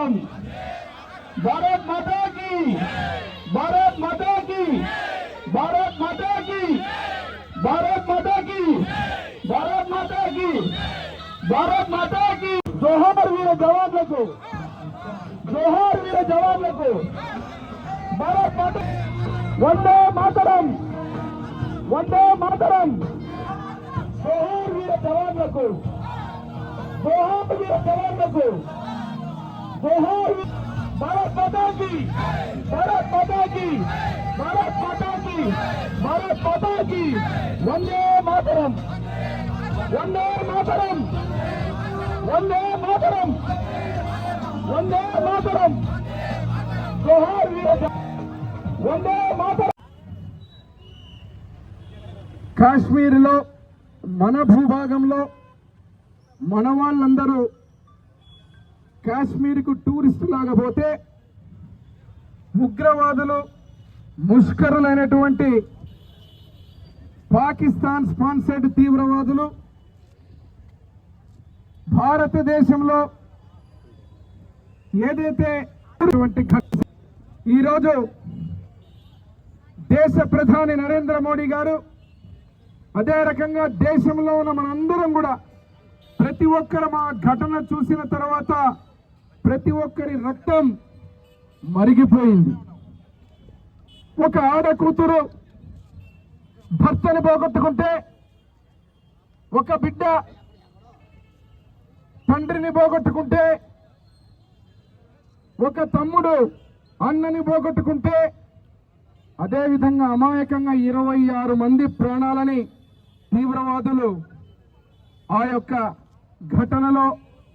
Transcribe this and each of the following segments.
మాతరం భారత్ మాతా key Bharat మాతా key Bharat మాతా key Bharat మాతా key Bharat మాతా key Bharat మాతా key జోహార్ వీర జవాన్లకు జోహార్ వీర జవాన్లకు భారత్ మాతా వందే మాతరం వందే మాతరం జోహార్ వీర జవాన్లకు జోహార్ వీర జవాన్లకు జోహార్ భారత్ మాతా key Bharat మాతా key Bharat మాతా key Bharat మాతా key Vande Mataram Vande Mataram Vande Mataram Vande Mataram జోహార్ వీర వందే మాతరం. కాశ్మీర్లో మన భూభాగంలో మన వాళ్ళందరూ కాశ్మీర్కు టూరిస్టు లాగా పోతే ఉగ్రవాదులు ముష్కరులైనటువంటి పాకిస్తాన్ స్పాన్సర్డ్ తీవ్రవాదులు భారతదేశంలో ఏదైతే ఈరోజు దేశ ప్రధాని నరేంద్ర మోడీ గారు అదే రకంగా దేశంలో ఉన్న మనందరం కూడా ప్రతి ఒక్కరు ఆ ఘటన చూసిన తర్వాత ప్రతి ఒక్కరి రక్తం మరిగిపోయింది. ఒక ఆడ కూతురు భర్తని పోగొట్టుకుంటే, ఒక బిడ్డ తండ్రిని పోగొట్టుకుంటే, ఒక తమ్ముడు అన్నని పోగొట్టుకుంటే, అదేవిధంగా అమాయకంగా 26 మంది ప్రాణాలని తీవ్రవాదులు ఆ యొక్క ఘటనలో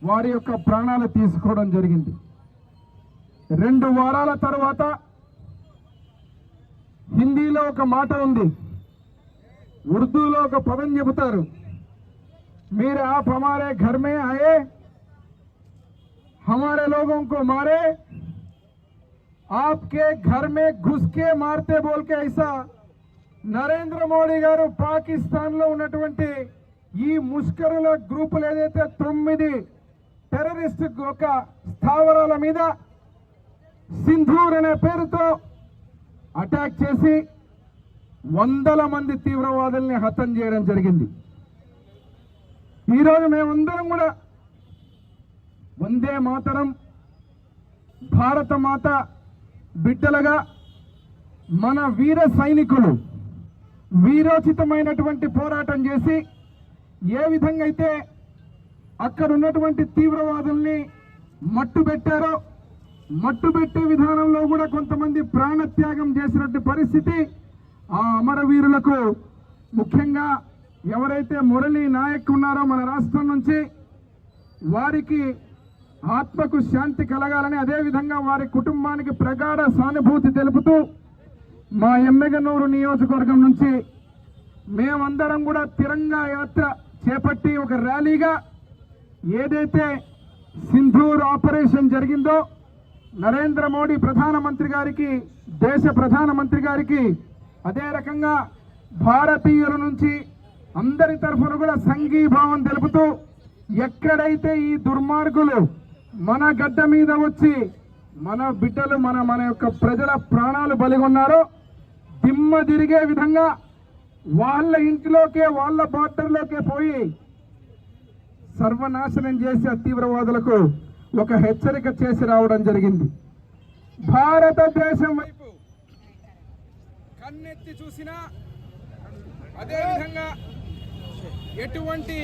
వారి యొక్క ప్రాణాలు తీసుకోవడం జరిగింది. 2 వారాల తర్వాత హిందీలో ఒక మాట ఉంది, ఉర్దూలో ఒక పదం చెబుతారు, मेरे आप हमारे घर में आए हमारे लोगों को मारे आपके घर में घुस के मारते बोल के ऐसा నరేంద్ర మోడీ గారు పాకిస్తాన్ లో ఉన్నటువంటి ఈ ముష్కరుల గ్రూపులు ఏదైతే 9 టెర్రరిస్ట్ ఒక స్థావరాల మీద సింధూర్ అనే పేరుతో అటాక్ చేసి వందల మంది తీవ్రవాదుల్ని హతం చేయడం జరిగింది. ఈరోజు మేమందరం కూడా వందే మాతరం భారత మాత బిడ్డలుగా మన వీర సైనికులు వీరోచితమైనటువంటి పోరాటం చేసి ఏ విధంగా అయితే అక్కడ ఉన్నటువంటి తీవ్రవాదుల్ని మట్టుబెట్టారో మట్టుబెట్టే విధానంలో కూడా కొంతమంది ప్రాణత్యాగం చేసినటువంటి పరిస్థితి ఆ అమరవీరులకు, ముఖ్యంగా ఎవరైతే మురళీ నాయక్ ఉన్నారో మన రాష్ట్రం నుంచి, వారికి ఆత్మకు శాంతి కలగాలని, అదేవిధంగా వారి కుటుంబానికి ప్రగాఢ సానుభూతి తెలుపుతూ మా ఎమ్మెగనూరు నియోజకవర్గం నుంచి మేమందరం కూడా తిరంగా యాత్ర చేపట్టి ఒక ర్యాలీగా ఏదైతే సింధూర్ ఆపరేషన్ జరిగిందో నరేంద్ర మోడీ ప్రధానమంత్రి గారికి, దేశ ప్రధానమంత్రి గారికి, అదే రకంగా భారతీయుల నుంచి అందరి తరఫున కూడా సంఘీభావం తెలుపుతూ ఎక్కడైతే ఈ దుర్మార్గులు మన గడ్డ మీద వచ్చి మన బిడ్డలు మన యొక్క ప్రజల ప్రాణాలు బలిగొన్నారో దిమ్మ తిరిగే విధంగా వాళ్ళ ఇంటిలోకే వాళ్ళ బార్డర్లోకే పోయి సర్వనాశనం చేసే తీవ్రవాదులకు ఒక హెచ్చరిక చేసి రావడం జరిగింది. భారతదేశం వైపు కన్నెత్తి చూసినా, అదేవిధంగా ఎటువంటి